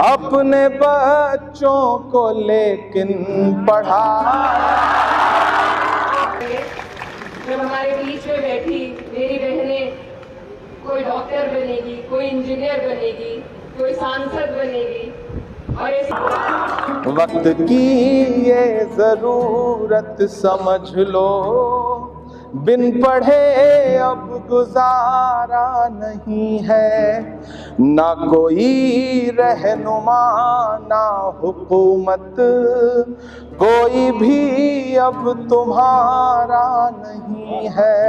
अपने बच्चों को लेकिन पढ़ा। जब हमारे बीच में बैठी मेरी बहनें कोई डॉक्टर बनेगी, कोई इंजीनियर बनेगी, कोई सांसद बनेगी, और वक्त की ये जरूरत समझ लो, बिन पढ़े अब गुजारा नहीं है। ना कोई रहनुमा ना हुकूमत, कोई भी अब तुम्हारा नहीं है।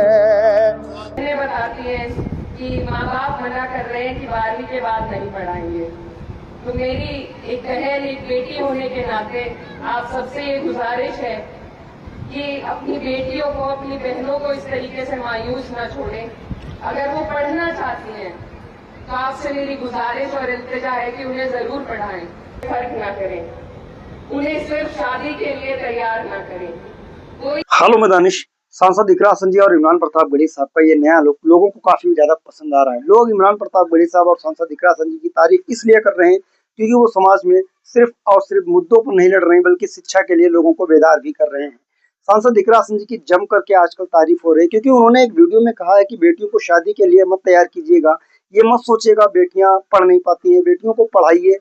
बताती है कि माँ बाप मना कर रहे हैं कि 12वीं के बाद नहीं पढ़ाएंगे, तो मेरी एक बहन, एक बेटी होने के नाते आप सबसे ये गुजारिश है कि अपनी बेटियों को, अपनी बहनों को इस तरीके से मायूस न छोड़ें। अगर वो पढ़ना चाहती हैं तो आपसे मेरी गुजारिश और इल्तिजा है कि उन्हें जरूर पढ़ाएं, फर्क ना करें, उन्हें सिर्फ शादी के लिए तैयार ना करें। हेलो मैं दानिश। सांसद इकरा हसन जी और इमरान प्रताप गढ़ी साहब का ये नया लुक लोगों को काफी ज्यादा पसंद आ रहा है। लोग इमरान प्रताप गढ़ी साहब और सांसद इकरा हसन जी की तारीफ इसलिए कर रहे हैं क्योंकि वो समाज में सिर्फ और सिर्फ मुद्दों पर नहीं लड़ रहे हैं, बल्कि शिक्षा के लिए लोगों को बेदार भी कर रहे हैं। सांसद इकरा हसन जी की जम करके आजकल तारीफ हो रही है क्योंकि उन्होंने एक वीडियो में कहा है कि बेटियों को शादी के लिए मत तैयार कीजिएगा, ये मत सोचिएगा बेटियां पढ़ नहीं पाती हैं, बेटियों को पढ़ाइए।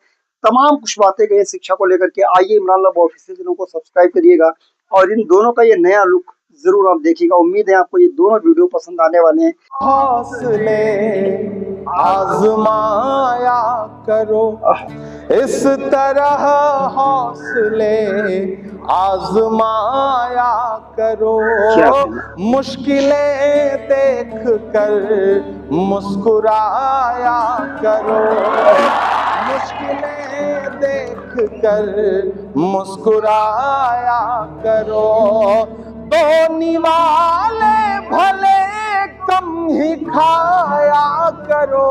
तमाम कुछ बातें गई शिक्षा को लेकर के। आइए इमरान लव ऑफिशियल चैनल को सब्सक्राइब करिएगा और इन दोनों का ये नया लुक जरूर आप देखिएगा। उम्मीद है आपको ये दोनों वीडियो पसंद आने वाले हैं। हौसले आजमाया करो, इस तरह हौसले आजमाया करो। मुश्किलें देख कर मुस्कुराया करो, मुश्किलें देख कर मुस्कुराया करो। दो निवाले भले कम ही खाया करो,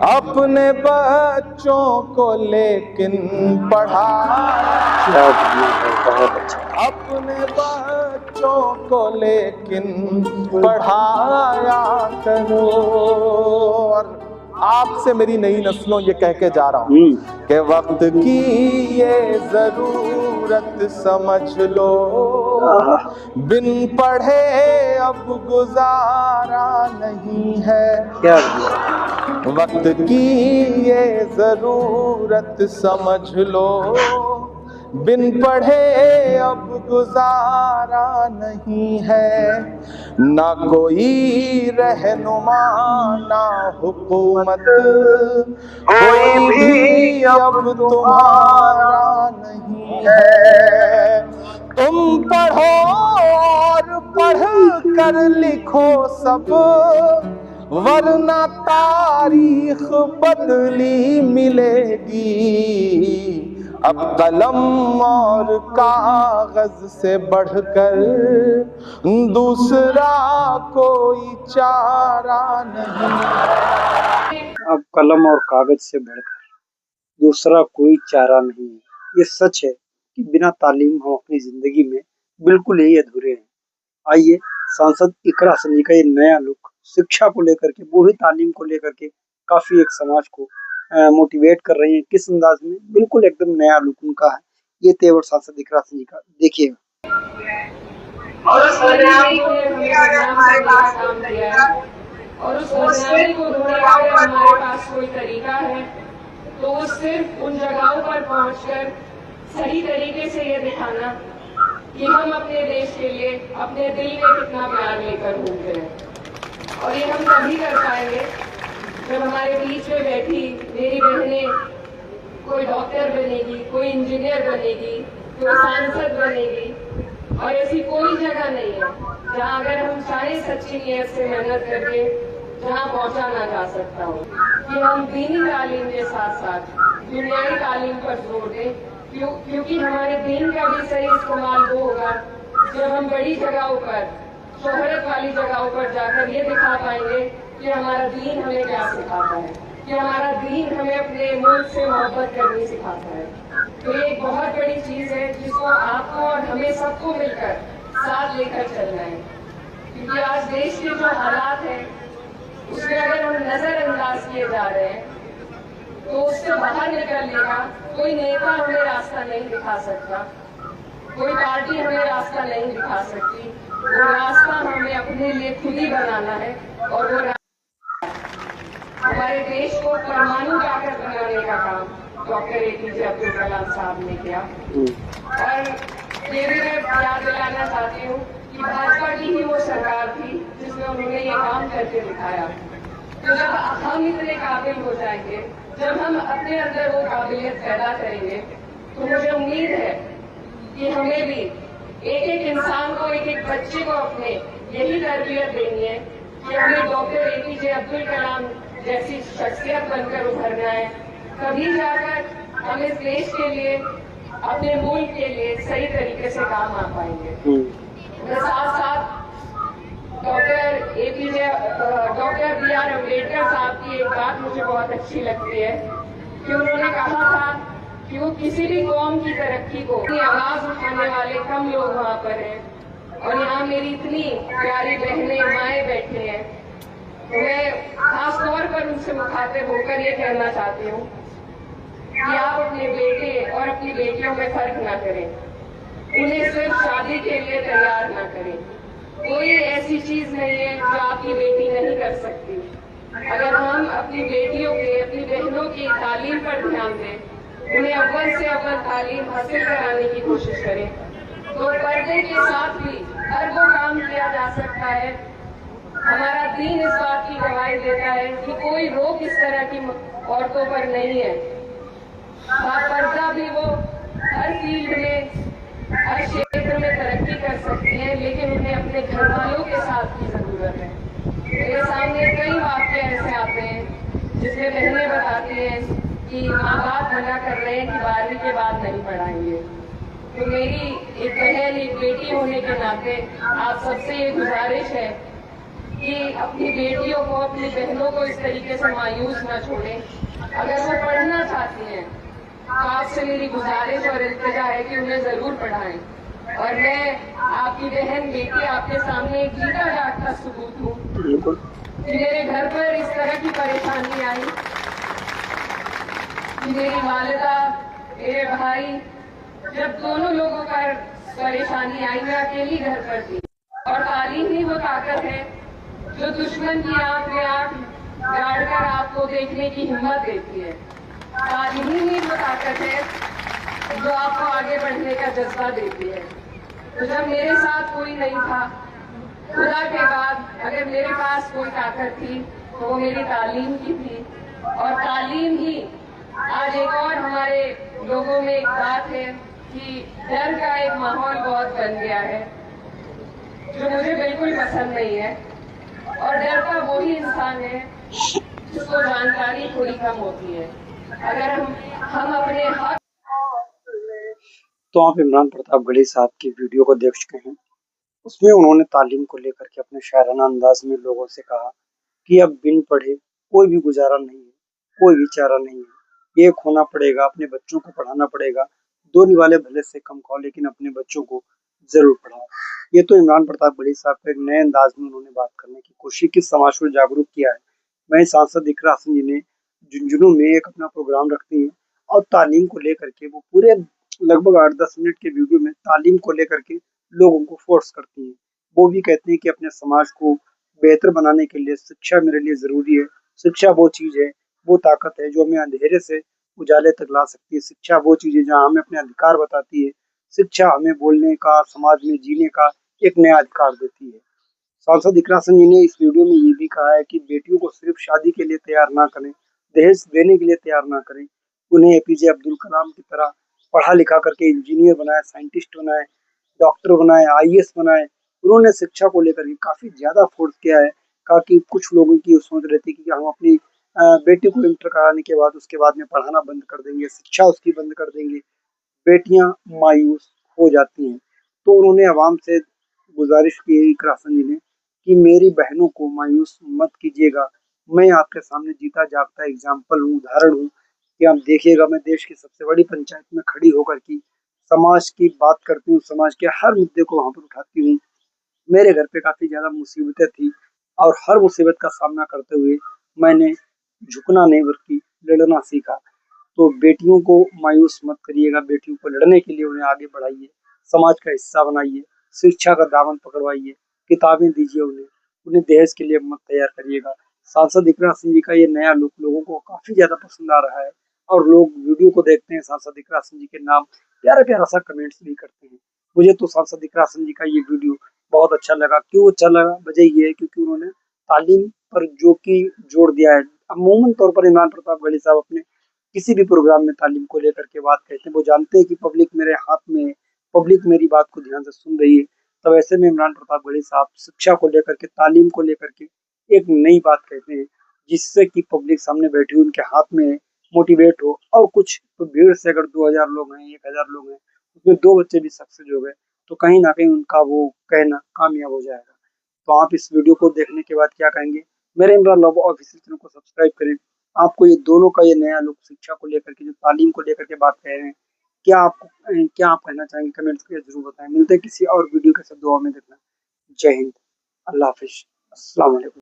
अपने बच्चों को लेकिन पढ़ाया, अपने बच्चों को लेकिन पढ़ाया करो। और आपसे मेरी नई नस्लों ये कह के जा रहा हूँ कि वक्त की ये जरूरत समझ लो, बिन पढ़े अब गुजारा नहीं है। वक्त की ये जरूरत समझ लो, बिन पढ़े अब गुजारा नहीं है। ना कोई रहनुमा ना हुकूमत, कोई भी अब तुम्हारा नहीं है। तुम पढ़ो और पढ़ कर लिखो सब, वरना तारीख बदली मिलेगी। अब कलम और कागज से बढ़कर दूसरा कोई चारा नहीं। अब कलम और कागज से बढ़कर दूसरा कोई चारा नहीं है। ये सच है कि बिना तालीम हम अपनी जिंदगी में बिल्कुल ही अधूरे हैं। आइए सांसद इकरा हसन जी का ये नया लुक शिक्षा को लेकर के, वो भी तालीम को लेकर के काफी एक समाज को मोटिवेट कर रही है। किस अंदाज में, बिल्कुल एकदम नया लुक उनका है। ये तेवर सांसद इकरा हसन जी का देखिएगा। और उस बदनामी को हमारे पास काम किया और उस बदनामी को ढूंढने का अगर हमारे पास कोई तरीका है तो वो सिर्फ उन जगहों पर पहुंचकर सही तरीके से ये दिखाना कि हम अपने देश के लिए अपने दिल में कितना प्यार लेकर घूमते हैं। और ये हम तभी कर पाएंगे जब हमारे बीच में बैठी मेरी बहनें कोई डॉक्टर बनेगी, कोई इंजीनियर बनेगी, कोई सांसद बनेगी। और ऐसी कोई जगह नहीं है जहाँ अगर हम चाहे सच्ची नीयत से मेहनत करके जहाँ पहुँचा ना जा सकता हो। कि हम दीनी तालीम के साथ साथ दुनियावी तालीम पर जोर दें, क्योंकि हमारे दीन का भी सही इस्तेमाल वो होगा जब हम बड़ी जगहों पर, शोहरत वाली जगहों पर जाकर ये दिखा पाएंगे कि हमारा दीन हमें क्या सिखाता है, कि हमारा दीन हमें अपने मुल्क से मोहब्बत करनी सिखाता है। तो ये एक बहुत बड़ी चीज है जिसको आपको और हमें सबको मिलकर साथ लेकर चलना है। क्योंकि आज देश के जो हालात हैं उसमें अगर हम नजरअंदाज किए जा रहे हैं तो उससे बाहर निकलने का कोई नेता हमें रास्ता नहीं दिखा सकता, कोई पार्टी हमें रास्ता नहीं दिखा सकती। वो रास्ता हमें अपने लिए खुद ही बनाना है। और वो हमारे देश को परमाणु ताकत बनाने का काम डॉक्टर एपीजे अब्दुल कलाम साहब ने किया। और ये भी मैं याद दिलाना चाहती हूँ कि भाजपा की ही वो सरकार थी जिसमें उन्होंने ये काम करके दिखाया। तो जब हम इतने काबिल हो जाएंगे, जब हम अपने अंदर वो काबिलियत पैदा करेंगे, तो मुझे उम्मीद है कि हमें भी एक एक इंसान को, एक एक बच्चे को अपने यही तरबियत देनी है कि हमें डॉक्टर एपीजे अब्दुल कलाम जैसी शख्सियत बनकर उभरना है। तभी जाकर हम इस देश के लिए, अपने मुल्क के लिए सही तरीके से काम आ पाएंगे। साथ साथ डॉक्टर बी.आर. अम्बेडकर साहब की एक बात मुझे बहुत अच्छी लगती है कि उन्होंने कहा था कि वो किसी भी कौम की तरक्की को अपनी आवाज उठाने वाले कम लोग वहाँ पर हैं। और यहाँ मेरी इतनी प्यारी बहनें, माएँ बैठे हैं, तो मैं खास तौर पर उनसे मुखातिब होकर ये कहना चाहती हूँ कि आप अपने बेटे और अपनी बेटियों में फर्क ना करें, उन्हें सिर्फ शादी के लिए तैयार ना करें। कोई ऐसी चीज नहीं है जो आपकी बेटी नहीं कर सकती। अगर हम अपनी बेटियों के, अपनी बहनों की तालीम पर ध्यान दें, उन्हें अव्वल से अव्वल तालीम हासिल कराने की कोशिश करें, तो पर्दे के साथ भी हर वो काम किया जा सकता है। हमारा दीन इस बात की गवाही देता है कि कोई रोक इस तरह की औरतों पर नहीं है। पर्दा भी वो हर फील्ड में, हर क्षेत्र में तरक्की कर सकती है, लेकिन उन्हें अपने घर वालों के साथ की जरूरत है। मेरे सामने कई वाक्य ऐसे आते हैं जिसमें बहनें बताती हैं कि माँ बाप मना कर रहे हैं कि 12वीं के बाद नहीं पढ़ाएंगे। तो मेरी एक बहन, एक बेटी होने के नाते आप सबसे ये गुजारिश है कि अपनी बेटियों को, अपनी बहनों को इस तरीके से मायूस न छोड़ें। अगर वो पढ़ना चाहती हैं तो आपसे मेरी गुजारिश और इल्तिजा है कि उन्हें जरूर पढ़ाएं। और मैं आपकी बहन, बेटी, आपके सामने एक जीता जागता सबूत हूँ कि मेरे घर पर इस तरह की परेशानी आई कि मेरी वालिदा, मेरे भाई, जब दोनों लोगों पर परेशानी आई, मैं अकेली घर पर थी। और तालीम ही वो ताकत है जो दुश्मन की आंख में आंख गाड़कर आपको देखने की हिम्मत देती है। तालीम ही वो ताकत है जो आपको आगे बढ़ने का जज्बा देती है। तो जब मेरे साथ कोई नहीं था, खुदा के बाद अगर मेरे पास कोई ताकत थी तो वो मेरी तालीम की थी। और तालीम ही आज एक और हमारे लोगों में एक बात है कि डर का एक माहौल बहुत बन गया है, जो मुझे बिल्कुल पसंद नहीं है। और डरता वही इंसान है जिसको जानकारी थोड़ी कम होती है। अगर हम अपने हक। तो आप इमरान प्रतापगढ़ी साहब की वीडियो को देख चुके हैं। उसमें उन्होंने तालीम को लेकर के अपने शायराना अंदाज में लोगों से कहा कि अब बिन पढ़े कोई भी गुजारा नहीं है, कोई भी चारा नहीं है। एक होना पड़ेगा, अपने बच्चों को पढ़ाना पड़ेगा। दो निवाले भले से कम खाओ, लेकिन अपने बच्चों को जरूर पढ़ाओ। ये तो इमरान प्रतापगढ़ी साहब का एक नए अंदाज में उन्होंने बात करने की कोशिश की, समाज को जागरूक किया है। वहीं सांसद इकरा हसन जी ने झुंझुनू में एक अपना प्रोग्राम रखती हैं और तालीम को लेकर के वो पूरे लगभग 8-10 मिनट के वीडियो में तालीम को लेकर के लोगों को फोर्स करती हैं। वो भी कहते हैं कि अपने समाज को बेहतर बनाने के लिए शिक्षा मेरे लिए जरूरी है। शिक्षा वो चीज है, वो ताकत है जो हमें अंधेरे से उजाले तक ला सकती है। शिक्षा वो चीज है जहाँ हमें अपने अधिकार बताती है। शिक्षा हमें बोलने का, समाज में जीने का एक नया अधिकार देती है। सांसद इकरा हसन जी ने इस वीडियो में ये भी कहा है कि बेटियों को सिर्फ शादी के लिए तैयार ना करें, दहेज देने के लिए तैयार ना करें। उन्हें एपीजे अब्दुल कलाम की तरह पढ़ा लिखा करके इंजीनियर बनाए, साइंटिस्ट बनाए, डॉक्टर बनाए, आईएएस बनाए। उन्होंने शिक्षा को लेकर के काफी ज्यादा फोर्स किया है। कहा कि कुछ लोगों की सोच रहती है कि हम अपनी बेटी को इंटर कराने के बाद उसके बाद में पढ़ाना बंद कर देंगे, शिक्षा उसकी बंद कर देंगे। बेटियां मायूस हो जाती हैं। तो उन्होंने आवाम से गुजारिश की है इकरा हसन जी ने कि मेरी बहनों को मायूस मत कीजिएगा। मैं आपके सामने जीता जागता एग्जाम्पल हूँ, उदाहरण हूँ कि आप देखिएगा, मैं देश की सबसे बड़ी पंचायत में खड़ी होकर की समाज की बात करती हूँ, समाज के हर मुद्दे को वहाँ पर उठाती हूँ। मेरे घर पे काफी ज्यादा मुसीबतें थी और हर मुसीबत का सामना करते हुए मैंने झुकना नहीं बल्कि लड़ना सीखा। तो बेटियों को मायूस मत करिएगा, बेटियों को लड़ने के लिए उन्हें आगे बढ़ाइए, समाज का हिस्सा बनाइए, शिक्षा का दामन पकड़वाइए, किताबें दीजिए उन्हें, उन्हें दहेज के लिए मत तैयार करिएगा। सांसद इकरा सिंह जी का ये नया लुक लोगों को काफी ज्यादा पसंद आ रहा है और लोग वीडियो को देखते हैं, सांसद इकरा सिंह जी के नाम प्यारा प्यारा सा कमेंट्स भी करते हैं। मुझे तो सांसद इकरा सिंह जी का ये वीडियो बहुत अच्छा लगा। क्यों अच्छा लगा? वजह ये है क्योंकि उन्होंने तालीम पर जो कि जोड़ दिया है। अमूमन तौर पर इमरान प्रतापगढ़ी साहब अपने किसी भी प्रोग्राम में तालीम को लेकर के बात कहते हैं। वो जानते हैं कि पब्लिक मेरे हाथ में है, पब्लिक मेरी बात को ध्यान से सुन रही है। तो ऐसे में इमरान प्रतापगढ़ी साहब शिक्षा को लेकर के, तालीम को लेकर के एक नई बात कहते हैं, जिससे कि पब्लिक सामने बैठी हुई उनके हाथ में मोटिवेट हो। और कुछ तो भीड़ से अगर 2000 लोग हैं, 1000 लोग हैं, उसमें 2 बच्चे भी सक्सेस हो गए, तो कहीं ना कहीं उनका वो कहना कामयाब हो जाएगा। तो आप इस वीडियो को देखने के बाद क्या कहेंगे? मेरे इमरान लव ऑफिशियल चैनल को सब्सक्राइब करें। आपको ये दोनों का ये नया लुक शिक्षा को लेकर के, जो तालीम को लेकर के बात कह रहे हैं, क्या आप कहना चाहेंगे? कमेंट्स करके जरूर बताएं। मिलते हैं किसी और वीडियो के साथ। दुआ में देखना। जय हिंद, अल्लाह हाफिज, अस्सलाम वालेकुम।